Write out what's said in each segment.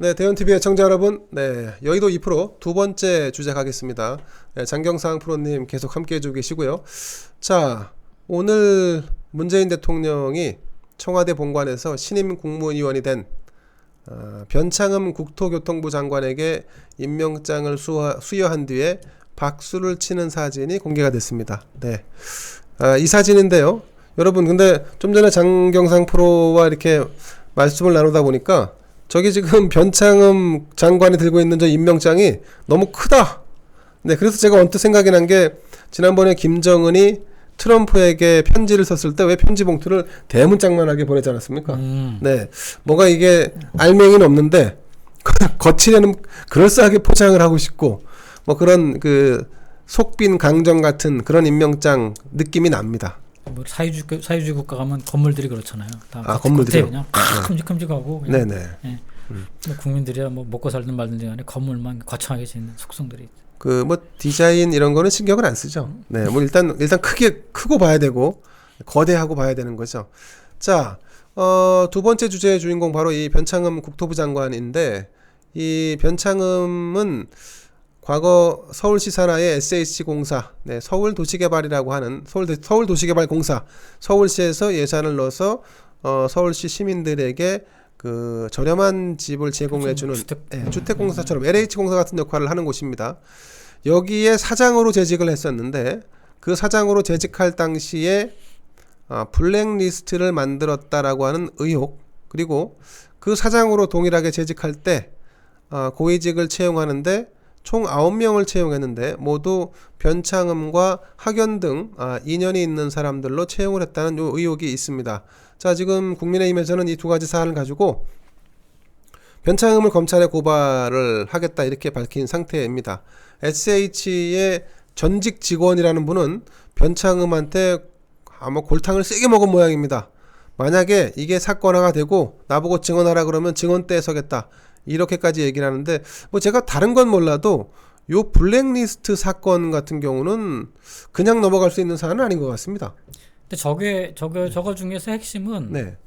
네, 대현TV의 청자 여러분, 네, 여의도 2프로 두 번째 주제 가겠습니다. 네, 장경상 프로님 계속 함께 해주고 계시고요. 자, 오늘 문재인 대통령이 청와대 본관에서 신임 국무위원이 된 변창흠 국토교통부 장관에게 임명장을 수여한 뒤에 박수를 치는 사진이 공개가 됐습니다. 네, 이 사진인데요. 여러분, 근데 좀 전에 장경상 프로와 이렇게 말씀을 나누다 보니까 저기 지금 변창흠 장관이 들고 있는 저 임명장이 너무 크다. 네, 그래서 제가 언뜻 생각이 난 게 지난번에 김정은이 트럼프에게 편지를 썼을 때 왜 편지 봉투를 대문짝만하게 보내지 않았습니까? 네, 뭔가 이게 알맹이는 없는데 거칠에는 그럴싸하게 포장을 하고 싶고 뭐 그런 그 속빈 강정 같은 그런 임명장 느낌이 납니다. 뭐 사회주의 국가 가면 건물들이 그렇잖아요. 다 건물들이 그냥 큼직큼직하고. 네네. 예. 뭐 국민들이야 뭐 먹고 살든 말든 간에 건물만 거창하게 짓는 속성들이. 그 뭐 디자인 이런 거는 신경을 안 쓰죠. 네, 뭐 일단 크고 봐야 되고 거대하고 봐야 되는 거죠. 자, 두 번째 주제의 주인공 바로 이 변창흠 국토부 장관인데 이 변창흠은 과거 서울시 산하의 SH공사, 네, 서울도시개발이라고 하는 서울도시개발공사, 서울시에서 예산을 넣어서 서울시 시민들에게 그 저렴한 집을 제공해주는 주택공사처럼 LH공사 같은 역할을 하는 곳입니다. 여기에 사장으로 재직을 했었는데 그 사장으로 재직할 당시에 블랙리스트를 만들었다라고 하는 의혹, 그리고 그 사장으로 동일하게 재직할 때 고위직을 채용하는데 총 9명을 채용했는데 모두 변창흠과 학연 등 인연이 있는 사람들로 채용을 했다는 요 의혹이 있습니다. 자, 지금 국민의힘에서는 이 두 가지 사안을 가지고 변창흠을 검찰에 고발을 하겠다 이렇게 밝힌 상태입니다. SH의 전직 직원이라는 분은 변창흠한테 아마 골탕을 세게 먹은 모양입니다. 만약에 이게 사건화가 되고 나보고 증언하라 그러면 증언대에 서겠다, 이렇게까지 얘기를 하는데 뭐 제가 다른 건 몰라도 요 블랙리스트 사건 같은 경우는 그냥 넘어갈 수 있는 사안은 아닌 것 같습니다. 근데 저거 중에서 핵심은 네.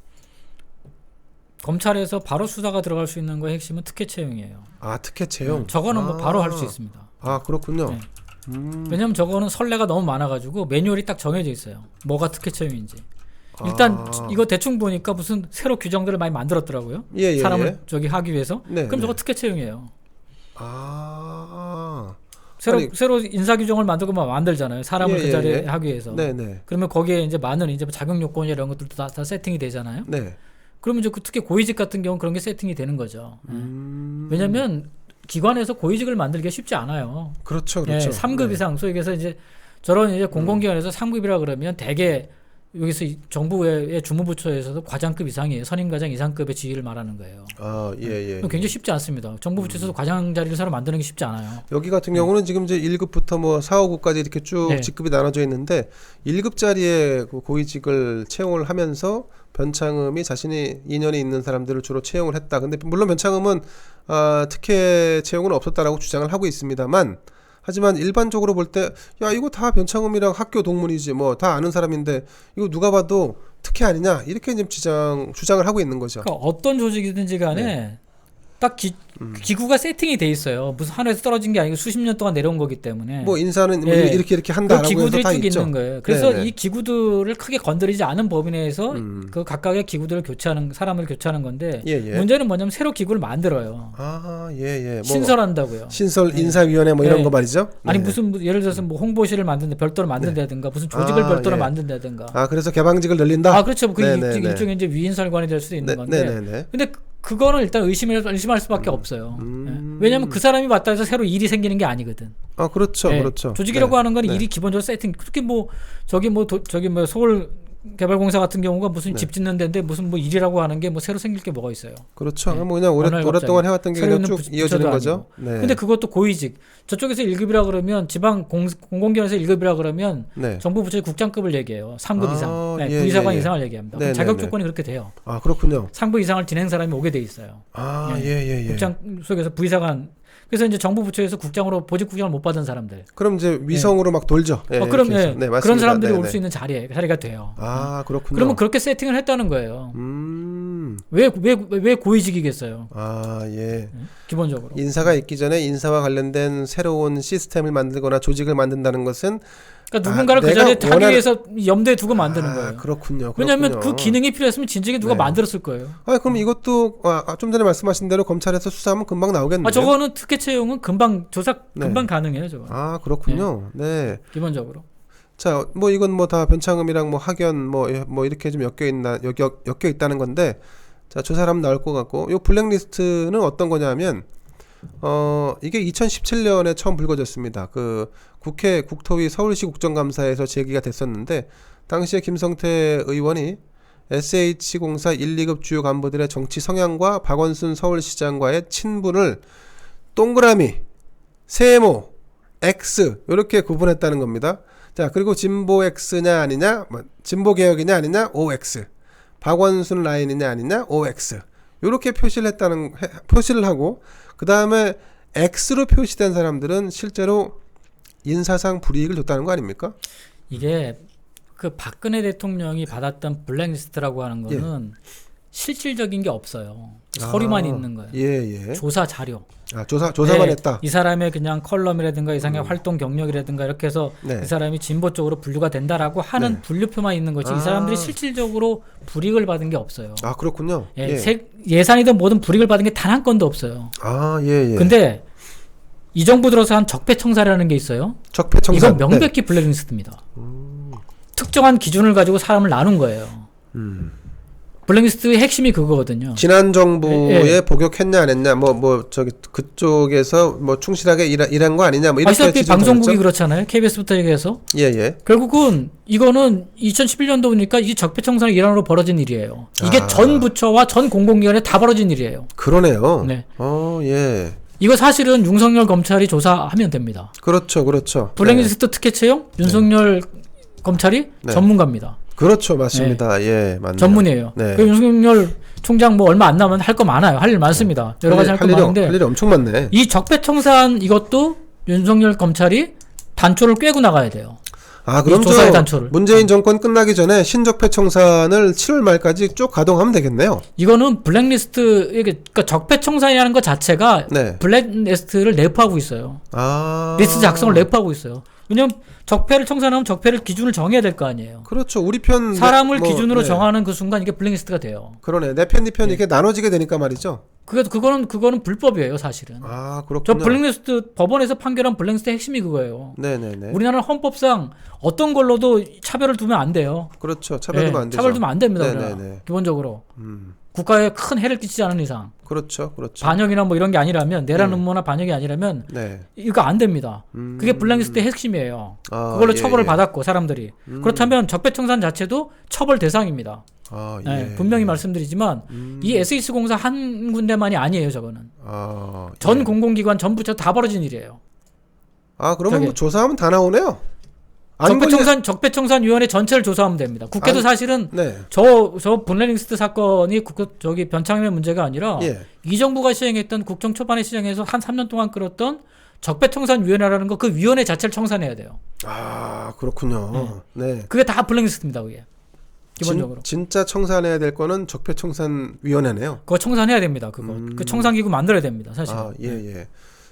검찰에서 바로 수사가 들어갈 수 있는 거의 핵심은 특혜 채용이에요. 특혜 채용. 저거는 뭐 바로 할 수 있습니다. 그렇군요. 네. 왜냐면 저거는 선례가 너무 많아가지고 매뉴얼이 딱 정해져 있어요. 뭐가 특혜 채용인지. 일단 이거 대충 보니까 무슨 새로 규정들을 많이 만들었더라고요. 사람을 저기 하기 위해서. 그럼 저거 특혜 채용이에요. 새로 인사 규정을 만들잖아요. 사람을 그 자리에 하기 위해서. 그러면 거기에 이제 많은 이제 자격 요건 이런 것들도 다 세팅이 되잖아요. 그러면 이제 특히 고위직 같은 경우는 그런 게 세팅이 되는 거죠. 왜냐면 기관에서 고위직을 만들기가 쉽지 않아요. 그렇죠. 3급 이상, 소위 얘기해서 이제 저런 이제 공공기관에서 3급이라 그러면 대개 여기서 정부의 주무부처에서도 과장급 이상이에요. 선임과장 이상급의 지위를 말하는 거예요. 굉장히 쉽지 않습니다. 정부 부처에서도 과장 자리를 새로 만드는 게 쉽지 않아요. 여기 같은 경우는 지금 이제 1급부터 뭐 4, 5급까지 이렇게 쭉 직급이 나눠져 있는데 1급 자리에 그 고위직을 채용을 하면서 변창흠이 자신이 인연이 있는 사람들을 주로 채용을 했다. 근데 물론 변창흠은 특혜 채용은 없었다라고 주장을 하고 있습니다만, 하지만 일반적으로 볼 때 야, 이거 다 변창흠이랑 학교 동문이지 뭐 다 아는 사람인데 이거 누가 봐도 특혜 아니냐, 이렇게 지금 주장을 하고 있는 거죠. 그러니까 어떤 조직이든지 간에 딱 기구가 세팅이 돼 있어요. 무슨 하늘에서 떨어진 게 아니고 수십 년 동안 내려온 거기 때문에. 뭐 인사는 뭐 이렇게 한다라고 해서 기구들이 다 쭉 있죠. 있는 거예요. 그래서 이 기구들을 크게 건드리지 않은 범위 내에서 그 각각의 기구들을 사람을 교체하는 건데 문제는 뭐냐면 새로 기구를 만들어요. 신설한다고요. 신설 인사위원회 뭐 이런 거 말이죠. 아니 무슨 예를 들어서 뭐 홍보실을 별도로 만든다든가 무슨 조직을 별도로 만든다든가. 그래서 개방직을 늘린다. 그렇죠. 그 일종의 이제 위인설관이 될 수도 있는 건데. 근데 그거는 일단 의심할 수밖에 없어요. 왜냐하면 그 사람이 왔다 해서 새로 일이 생기는 게 아니거든. 그렇죠. 조직이라고 하는 건 일이 기본적으로 세팅. 특히 뭐 저기 서울 개발공사 같은 경우가 무슨 집 짓는 데인데 무슨 뭐 일이라고 하는 게 뭐 새로 생길 게 뭐가 있어요. 그렇죠. 뭐 그냥 오랫동안 해왔던 게 그냥 쭉 이어지는 거죠. 근데 그것도 고위직. 저쪽에서 1급이라 그러면 지방 공공기관에서 1급이라 그러면 정부 부처의 국장급을 얘기해요. 3급 이상. 부의사관 이상을 얘기합니다. 그럼 자격 조건이 그렇게 돼요. 그렇군요. 3급 이상을 지낸 사람이 오게 돼 있어요. 국장 속에서 부의사관 그래서 이제 정부 부처에서 국장으로 보직 국장을 못 받은 사람들. 그럼 이제 위성으로 막 돌죠. 그럼 그런 사람들이 올 수 있는 자리가 돼요. 아, 그렇군요. 그러면 그렇게 세팅을 했다는 거예요. 왜 고위직이겠어요? 아, 예. 기본적으로. 인사가 있기 전에 인사와 관련된 새로운 시스템을 만들거나 조직을 만든다는 것은 그러니까 누군가를 그 자리에 하기 위해서 염두에 두고 만드는 거예요. 그렇군요. 왜냐하면 그 기능이 필요했으면 진작에 누가 만들었을 거예요. 그럼 이것도 좀 전에 말씀하신 대로 검찰에서 수사하면 금방 나오겠네요. 저거는 특혜 채용은 금방 조사 금방 가능해요, 저거. 아, 그렇군요. 네. 기본적으로. 자, 뭐 이건 뭐 다 변창흠이랑 뭐 학연 뭐 이렇게 좀 엮여 있다는 건데, 자, 조사하면 나올 것 같고, 요 블랙리스트는 어떤 거냐면, 이게 2017년에 처음 불거졌습니다. 그 국회 국토위 서울시 국정감사에서 제기가 됐었는데, 당시에 김성태 의원이 SH공사 1, 2급 주요 간부들의 정치 성향과 박원순 서울시장과의 친분을 동그라미, 세모, X 이렇게 구분했다는 겁니다. 자, 그리고 진보 X냐 아니냐, 진보 개혁이냐 아니냐, OX, 박원순 라인이냐 아니냐, OX 이렇게 표시를 하고, 그 다음에 X로 표시된 사람들은 실제로 인사상 불이익을 줬다는 거 아닙니까? 이게 그 박근혜 대통령이 받았던 블랙리스트라고 하는 거는 실질적인 게 없어요. 서류만 있는 거예요. 예. 조사 자료. 조사만 했다. 이 사람의 그냥 컬럼이라든가 이상의 활동 경력이라든가 이렇게 해서 이 사람이 진보 쪽으로 분류가 된다라고 하는 분류표만 있는 거지. 이 사람들이 실질적으로 불이익을 받은 게 없어요. 아, 그렇군요. 예산이든 뭐든 불이익을 받은 게 단 한 건도 없어요. 아, 예. 근데 이 정부 들어서 한 적폐청사라는 게 있어요. 적폐청사. 이건 명백히 블랙리스트입니다. 특정한 기준을 가지고 사람을 나눈 거예요. 블랙리스트의 핵심이 그거거든요. 지난 정부에 복역했냐 안 했냐, 그쪽에서 뭐 충실하게 일한 거 아니냐, 뭐 이렇게. 아시다시피 방송국이 그렇잖아요. KBS부터 얘기해서. 예. 결국은 이거는 2011년도니까 이 적폐청산의 일환으로 벌어진 일이에요. 이게 전 부처와 전 공공기관에 다 벌어진 일이에요. 그러네요. 네. 예. 이거 사실은 윤석열 검찰이 조사하면 됩니다. 그렇죠. 블랙리스트 특혜 채용 윤석열 검찰이 전문가입니다. 그렇죠, 맞습니다. 예, 맞네요. 전문이에요. 그 윤석열 총장 뭐 얼마 안 남으면 할 거 많아요. 할 일 많습니다. 여러 가지 할 거 많은데 할 일이 엄청 많네. 이 적폐청산 이것도 윤석열 검찰이 단초를 꿰고 나가야 돼요. 그럼 조사의 단초를. 문재인 정권 끝나기 전에 신적폐청산을 7월 말까지 쭉 가동하면 되겠네요. 이거는 블랙리스트, 그러니까 적폐청산이라는 것 자체가 블랙리스트를 내포하고 있어요. 리스트 작성을 내포하고 있어요. 왜냐면 적폐를 청산하면 적폐를 기준을 정해야 될 거 아니에요. 그렇죠. 우리 편 사람을 기준으로 정하는 그 순간 이게 블랙리스트가 돼요. 그러네. 내 편, 네 편 이렇게 나눠지게 되니까 말이죠. 그거는 불법이에요, 사실은. 그렇군요. 저 블랙리스트 법원에서 판결한 블랙리스트 핵심이 그거예요. 네네네. 우리나라는 헌법상 어떤 걸로도 차별을 두면 안 돼요. 그렇죠. 차별 두면 안 되죠. 차별 두면 안 됩니다. 네네네. 기본적으로. 국가에 큰 해를 끼치지 않은 이상. 그렇죠. 반역이나 뭐 이런 게 아니라면, 내란 음모나 반역이 아니라면 이거 안 됩니다. 그게 블랙리스트의 핵심이에요. 그걸로 처벌을 받았고 사람들이. 그렇다면 적폐청산 자체도 처벌 대상입니다. 분명히 말씀드리지만 이 SH공사 한 군데만이 아니에요. 저거는 전 공공기관 전 부처 다 벌어진 일이에요. 그러면 뭐 조사하면 다 나오네요. 적폐청산위원회 전체를 조사하면 됩니다. 국회도 사실은 저 블랙리스트 사건이 저기 변창흠의 문제가 아니라 이 정부가 시행했던 국정 초반에 시행해서 한 3년 동안 끌었던 적폐청산위원회라는 거, 그 위원회 자체를 청산해야 돼요. 그렇군요. 그게 다 블랙리스트입니다. 그게 기본적으로. 진짜 청산해야 될 거는 적폐청산위원회네요. 그거 청산해야 됩니다. 그 청산기구 만들어야 됩니다. 사실. 예.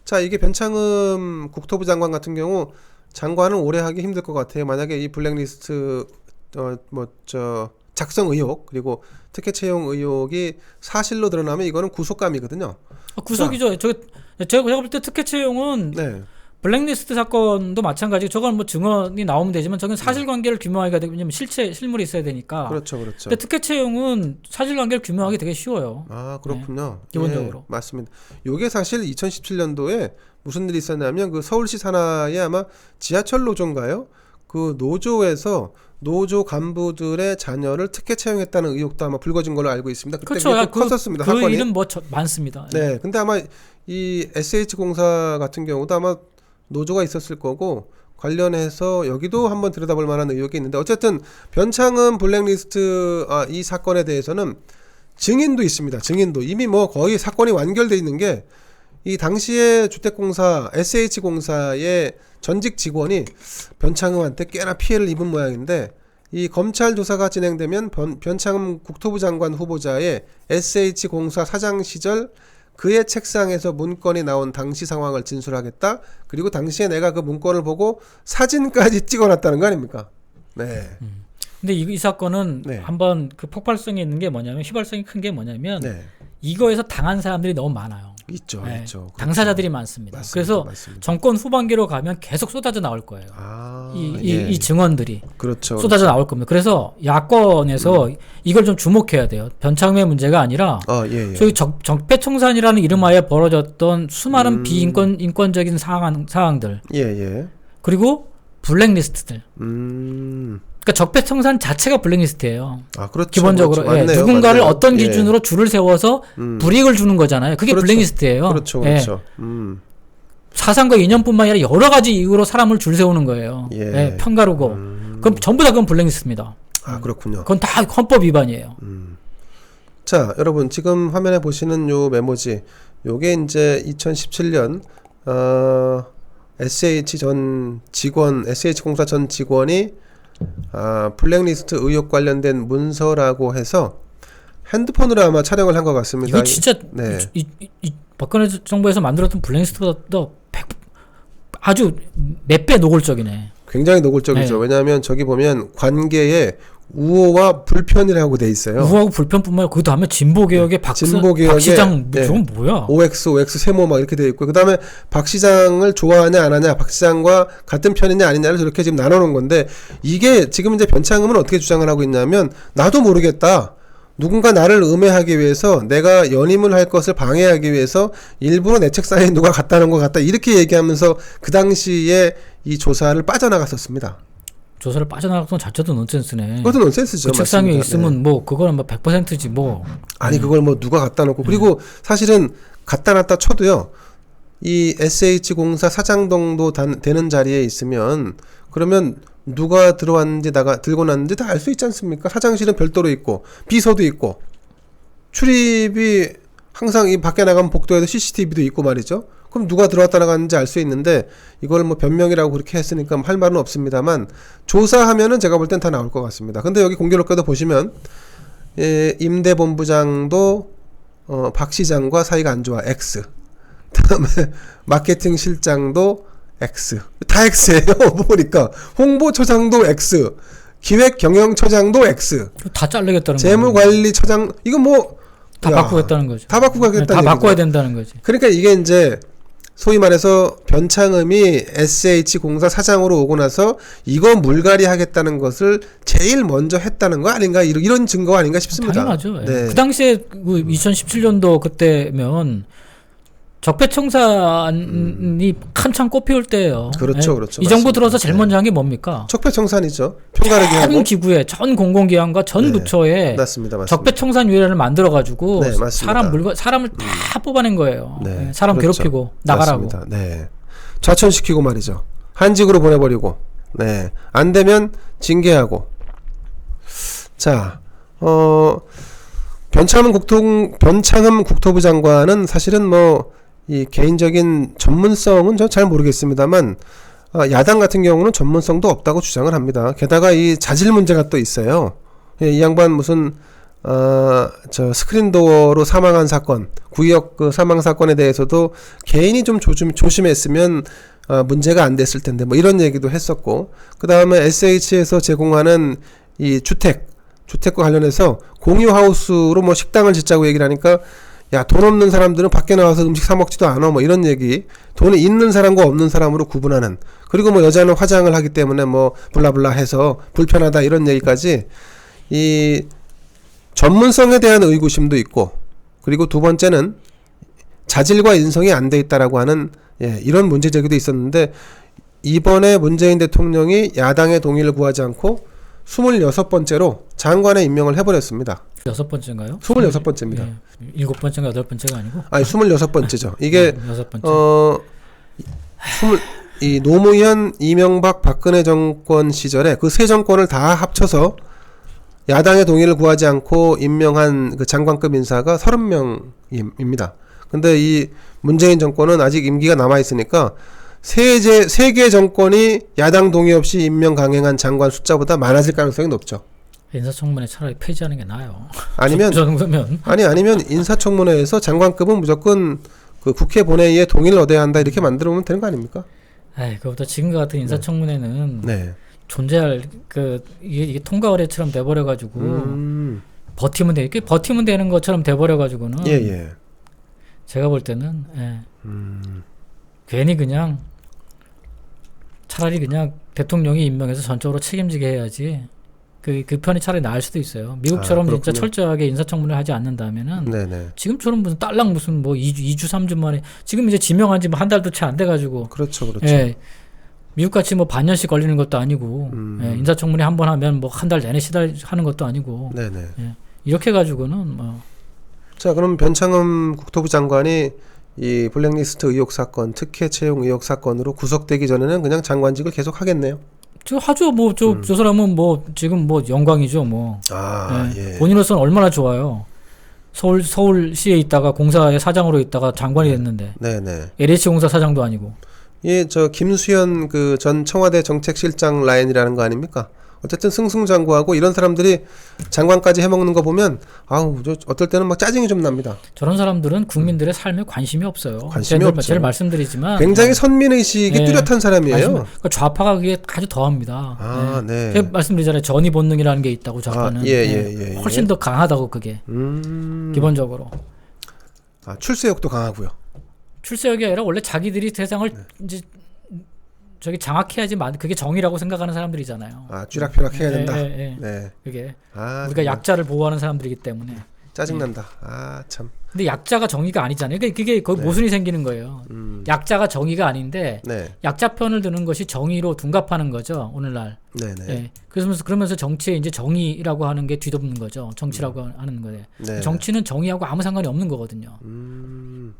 자, 이게 변창흠 국토부 장관 같은 경우 장관은 오래 하기 힘들 것 같아요. 만약에 이 블랙리스트 작성 의혹 그리고 특혜 채용 의혹이 사실로 드러나면 이거는 구속감이거든요. 구속이죠. 제가 볼 때 특혜 채용은 블랙리스트 사건도 마찬가지고 저건 뭐 증언이 나오면 되지만 저건 사실관계를 규명하기가 되고, 왜냐면 실물이 있어야 되니까. 그렇죠. 근데 특혜 채용은 사실관계를 규명하기 되게 쉬워요. 그렇군요. 기본적으로. 맞습니다. 요게 사실 2017년도에 무슨 일이 있었냐면 그 서울시 산하에 아마 지하철 노조인가요? 그 노조에서 노조 간부들의 자녀를 특혜 채용했다는 의혹도 아마 불거진 걸로 알고 있습니다. 그때 그렇죠. 컸었습니다. 그 일은 많습니다. 근데 아마 이 SH공사 같은 경우도 아마 노조가 있었을 거고 관련해서 여기도 한번 들여다볼 만한 의혹이 있는데, 어쨌든 변창흠 블랙리스트 이 사건에 대해서는 증인도 있습니다. 증인도 이미 뭐 거의 사건이 완결돼 있는 게 이 당시에 주택공사 SH공사의 전직 직원이 변창흠한테 꽤나 피해를 입은 모양인데 이 검찰 조사가 진행되면 변창흠 국토부 장관 후보자의 SH공사 사장 시절 그의 책상에서 문건이 나온 당시 상황을 진술하겠다. 그리고 당시에 내가 그 문건을 보고 사진까지 찍어놨다는 거 아닙니까? 네. 근데 이 사건은 네. 한번 그 폭발성이 있는 게 뭐냐면 휘발성이 큰 게 뭐냐면 네. 이거에서 당한 사람들이 너무 많아요. 있죠. 네. 있죠. 그렇죠. 당사자들이 많습니다. 맞습니다. 그래서 맞습니다. 정권 후반기로 가면 계속 쏟아져 나올 거예요. 예. 이 증언들이 그렇죠. 쏟아져 나올 겁니다. 그래서 야권에서 이걸 좀 주목해야 돼요. 변창흠의 문제가 아니라 예. 저희 적폐청산이라는 이름하에 벌어졌던 수많은 인권적인 상황들 예. 그리고 블랙리스트들. 그러니까 적폐청산 자체가 블랙리스트예요. 그렇죠. 기본적으로 그렇죠. 맞네요, 누군가를 맞네요. 어떤 기준으로 줄을 세워서 불이익을 주는 거잖아요. 그게 그렇죠. 블랙리스트예요. 그렇죠. 예. 사상과 이념뿐만 아니라 여러 가지 이유로 사람을 줄 세우는 거예요. 예. 편가르고. 그럼 전부 다 그건 블랙리스트입니다. 그렇군요. 그건 다 헌법 위반이에요. 자, 여러분 지금 화면에 보시는 요 메모지, 요게 이제 2017년 SH공사 전 직원이 블랙리스트 의혹 관련된 문서라고 해서 핸드폰으로 아마 촬영을 한 것 같습니다. 이거 진짜 네. 이 박근혜 정부에서 만들었던 블랙리스트보다 아주 몇 배 노골적이네. 굉장히 노골적이죠. 네. 왜냐하면 저기 보면 관계에 우호와 불편이라고 돼 있어요. 우호하고 불편뿐만 아니라 그 다음에 진보개혁의 박 시장 저건 뭐야? OX 세모 막 이렇게 돼 있고 그 다음에 박 시장을 좋아하냐 안 하냐, 박 시장과 같은 편이냐 아니냐를 저렇게 지금 나눠놓은 건데 이게 지금 이제 변창흠은 어떻게 주장을 하고 있냐면 나도 모르겠다. 누군가 나를 음해하기 위해서 내가 연임을 할 것을 방해하기 위해서 일부러 내 책상에 누가 갖다 놓은 것 같다 이렇게 얘기하면서 그 당시에 이 조사를 빠져나갔었습니다. 조사를 빠져나갔던 것 자체도 넌센스네. 그것도 넌센스죠. 그 책상에 맞습니다. 있으면 네. 뭐 그거는 뭐 100%지 뭐. 아니 그걸 뭐 누가 갖다 놓고 그리고 사실은 갖다 놨다 쳐도요. 이 SH공사 사장 정도 되는 자리에 있으면 그러면 누가 들어왔는지 들고 났는지 다 알 수 있지 않습니까? 사장실은 별도로 있고 비서도 있고 출입이 항상 이 밖에 나가면 복도에도 CCTV도 있고 말이죠. 그럼 누가 들어왔다 나갔는지 알 수 있는데 이걸 뭐 변명이라고 그렇게 했으니까 할 말은 없습니다만 조사하면은 제가 볼 땐 다 나올 것 같습니다. 근데 여기 공교롭게도 보시면 임대본부장도 박 시장과 사이가 안 좋아 X. 그다음에 마케팅 실장도 X. 다 X예요. 보니까 홍보처장도 X. 기획경영처장도 X. 다 자르겠다는 거죠. 재무관리처장 이거 뭐 다 바꾸겠다는 거죠. 다 바꾸고 하겠다는 다 얘기죠. 바꿔야 된다는 거지. 그러니까 이게 이제 소위 말해서 변창흠이 SH공사 사장으로 오고 나서 이거 물갈이 하겠다는 것을 제일 먼저 했다는 거 아닌가 이런 증거 아닌가 싶습니다. 당연하죠. 네. 그 당시에 그 2017년도 그때면 적폐청산이 한창 꽃피울 때예요. 그렇죠, 그렇죠. 이 정부 맞습니다. 들어서 제일 먼저 한 게 뭡니까? 적폐청산이죠. 평가르기 하고. 전 기구에, 전 공공기관과 전 네. 부처에 맞습니다. 적폐청산위원회를 만들어가지고 네, 맞습니다. 사람을 다 뽑아낸 거예요. 네, 사람 그렇죠. 괴롭히고 나가라고. 맞습니다. 네. 좌천시키고 말이죠. 한직으로 보내버리고. 네. 안 되면 징계하고. 자, 변창흠 국토부 장관은 사실은 뭐 이 개인적인 전문성은 저 잘 모르겠습니다만 야당 같은 경우는 전문성도 없다고 주장을 합니다. 게다가 이 자질 문제가 또 있어요. 이 양반 무슨 저 스크린도어로 사망한 사건, 구역 그 사망 사건에 대해서도 개인이 좀 조심했으면 문제가 안 됐을 텐데 뭐 이런 얘기도 했었고 그 다음에 SH에서 제공하는 이 주택과 관련해서 공유 하우스로 뭐 식당을 짓자고 얘기를 하니까 야, 돈 없는 사람들은 밖에 나와서 음식 사 먹지도 않아. 뭐 이런 얘기. 돈이 있는 사람과 없는 사람으로 구분하는. 그리고 뭐 여자는 화장을 하기 때문에 뭐 블라블라 해서 불편하다 이런 얘기까지 이 전문성에 대한 의구심도 있고 그리고 두 번째는 자질과 인성이 안 돼 있다라고 하는 이런 문제 제기도 있었는데 이번에 문재인 대통령이 야당의 동의를 구하지 않고 26번째로 장관의 임명을 해버렸습니다. 6번째인가요? 26번째입니다. 7번째인가 8번째가 아니고? 아니 26번째죠. 이게 6번째. 이 노무현, 이명박, 박근혜 정권 시절에 그 세 정권을 다 합쳐서 야당의 동의를 구하지 않고 임명한 그 장관급 인사가 30명입니다. 근데 이 문재인 정권은 아직 임기가 남아 있으니까 세개 정권이 야당 동의 없이 임명 강행한 장관 숫자보다 많아질 가능성이 높죠. 인사청문회 차라리 폐지하는 게 나아요. 아니면 아니면 인사청문회에서 장관급은 무조건 그 국회 본회의에 동의를 얻어야 한다 이렇게 만들어 보면 되는 거 아닙니까? 그것보다 지금과 같은 인사청문회는 네. 존재할 이게 통과 의례처럼 돼버려 가지고 버티면 되는 것처럼 돼버려 가지고는 제가 볼 때는 괜히 그냥 차라리 그냥 대통령이 임명해서 전적으로 책임지게 해야지 그 편이 차라리 나을 수도 있어요. 미국처럼 진짜 철저하게 인사청문회를 하지 않는다면은 지금처럼 무슨 딸랑 무슨 뭐 2주 3주 만에 지금 이제 지명한 지 뭐 한 달도 채 안 돼 가지고 그렇죠. 미국같이 뭐 반년씩 걸리는 것도 아니고 인사청문회 한 번 하면 뭐 한 달 내내 하는 것도 아니고 이렇게 가지고는 자, 그럼 변창흠 국토부 장관이 이 블랙리스트 의혹 사건, 특혜 채용 의혹 사건으로 구속되기 전에는 그냥 장관직을 계속 하겠네요. 저 하죠. 뭐 저 사람은 뭐 지금 뭐 영광이죠. 뭐 본인으로서는 얼마나 좋아요. 서울시에 있다가 공사의 사장으로 있다가 장관이 됐는데 LH 공사 사장도 아니고. 저 김수현 그 전 청와대 정책실장 라인이라는 거 아닙니까? 어쨌든 승승장구하고 이런 사람들이 장관까지 해먹는 거 보면 어떨 때는 막 짜증이 좀 납니다. 저런 사람들은 국민들의 삶에 관심이 없어요. 관심이 없죠. 제가 말씀드리지만 굉장히 선민의식이 뚜렷한 사람이에요. 그러니까 좌파가 그게 아주 더합니다. 제가 말씀드리잖아요. 전이본능이라는 게 있다고 좌파는 훨씬 더 강하다고 그게 기본적으로. 출세욕도 강하고요. 출세욕이 아니라 원래 자기들이 세상을 이제 저기 장악해야지 그게 정의라고 생각하는 사람들이잖아요. 쥐락펴락 해야 된다. 그게 우리가 약자를 보호하는 사람들이기 때문에 짜증난다. 참. 근데 약자가 정의가 아니잖아요. 그게 거기 모순이 생기는 거예요. 약자가 정의가 아닌데 약자 편을 드는 것이 정의로 둔갑하는 거죠. 오늘날. 그러면서 정치에 이제 정의라고 하는 게 뒤덮는 거죠. 정치라고 하는 거예요. 정치는 정의하고 아무 상관이 없는 거거든요.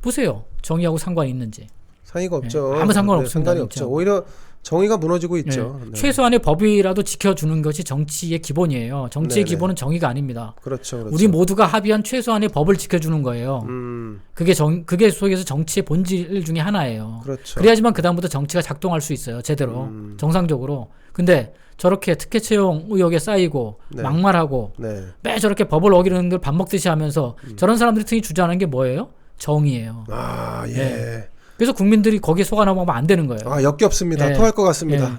보세요. 정의하고 상관이 있는지. 상의가 없죠. 아무 상관이 없죠. 오히려 정의가 무너지고 있죠. 최소한의 법이라도 지켜주는 것이 정치의 기본이에요. 정치의 기본은 정의가 아닙니다. 그렇죠. 우리 모두가 합의한 최소한의 법을 지켜주는 거예요. 그게 속에서 정치의 본질 중에 하나예요. 그렇죠. 그래야지만 그다음부터 정치가 작동할 수 있어요. 제대로 정상적으로. 근데 저렇게 특혜 채용 의혹에 쌓이고 막말하고 매 저렇게 법을 어기는 걸 밥 먹듯이 하면서 저런 사람들이 특히 주장하는 게 뭐예요? 정의예요. 그래서 국민들이 거기에 속아 넘어가면 안 되는 거예요. 역겹습니다. 토할 것 같습니다.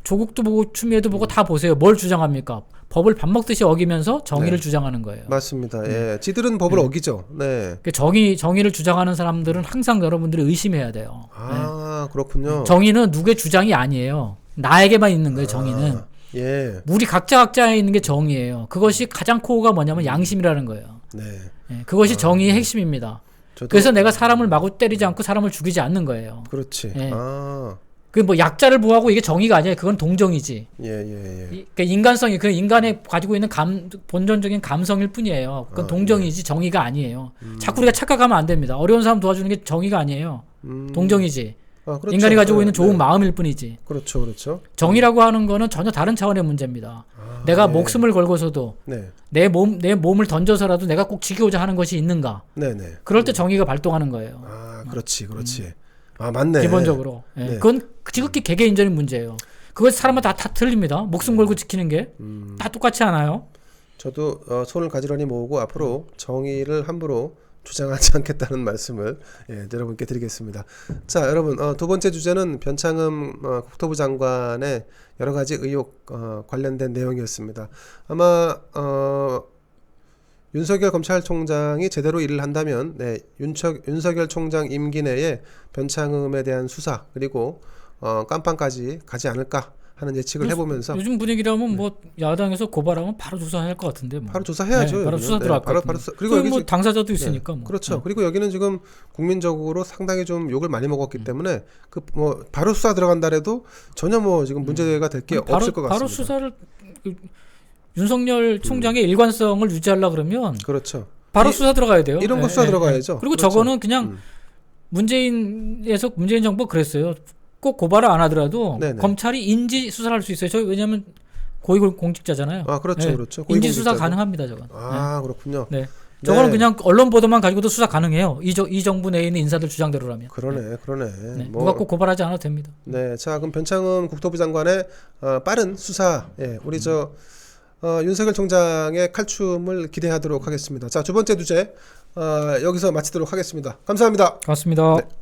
조국도 보고 추미애도 보고 다 보세요. 뭘 주장합니까? 법을 밥 먹듯이 어기면서 정의를 주장하는 거예요. 맞습니다. 지들은 법을 어기죠. 정의를 주장하는 사람들은 항상 여러분들이 의심해야 돼요. 그렇군요. 정의는 누구의 주장이 아니에요. 나에게만 있는 거예요. 정의는. 우리 각자에 있는 게 정의예요. 그것이 가장 코어가 뭐냐면 양심이라는 거예요. 그것이 정의의 핵심입니다. 그래서 내가 사람을 마구 때리지 않고 사람을 죽이지 않는 거예요. 그렇지. 그 뭐 약자를 보호하고 이게 정의가 아니에요. 그건 동정이지. 그러니까 인간성이 그 인간에 가지고 있는 본전적인 감성일 뿐이에요. 그건 동정이지 정의가 아니에요. 자꾸 우리가 착각하면 안 됩니다. 어려운 사람 도와주는 게 정의가 아니에요. 동정이지. 그렇죠. 인간이 가지고 있는 좋은 마음일 뿐이지. 그렇죠. 정의라고 하는 거는 전혀 다른 차원의 문제입니다. 내가 목숨을 걸고서도 내 몸을 던져서라도 내가 꼭 지키고자 하는 것이 있는가. 그럴 때 정의가 발동하는 거예요. 그렇지. 맞네. 기본적으로. 그건 지극히 개개인적인 문제예요. 그것 사람마다 다 틀립니다. 목숨 걸고 지키는 게 다 똑같지 않아요. 저도 손을 가지런히 모으고 앞으로 정의를 함부로 주장하지 않겠다는 말씀을 여러분께 드리겠습니다. 자, 여러분 두 번째 주제는 변창흠 국토부 장관의 여러 가지 의혹 관련된 내용이었습니다. 아마 윤석열 검찰총장이 제대로 일을 한다면 윤석열 총장 임기 내에 변창흠에 대한 수사 그리고 깜빵까지 가지 않을까 하는 예측을 해보면서 요즘 분위기라면 뭐 야당에서 고발하면 바로 조사할 것 같은데 바로 조사해야죠. 바로 수사 들어갈 것 같은데. 그리고 여기 뭐 당사자도 있으니까 뭐. 그렇죠. 그리고 여기는 지금 국민적으로 상당히 좀 욕을 많이 먹었기 때문에 뭐 바로 수사 들어간다래도 전혀 뭐 지금 문제가 될 게 없을 것 같습니다. 바로 수사를 윤석열 총장의 일관성을 유지하려고 그러면 그렇죠. 바로 수사 들어가야 돼요. 이런 거 수사 들어가야죠. 그리고 그렇죠. 저거는 그냥 문재인 정부 그랬어요. 꼭 고발을 안 하더라도 검찰이 인지 수사를 할 수 있어요. 왜냐하면 고위공직자잖아요. 그렇죠. 인지 수사 가능합니다. 저건. 그렇군요. 저거는 네. 그냥 언론 보도만 가지고도 수사 가능해요. 이 정부 내에 있는 인사들 주장대로라면. 그러네. 네. 누가 꼭 고발하지 않아도 됩니다. 네, 자 그럼 변창흠 국토부 장관의 빠른 수사, 우리 윤석열 총장의 칼춤을 기대하도록 하겠습니다. 자, 두 번째 주제 여기서 마치도록 하겠습니다. 감사합니다. 고맙습니다. 네.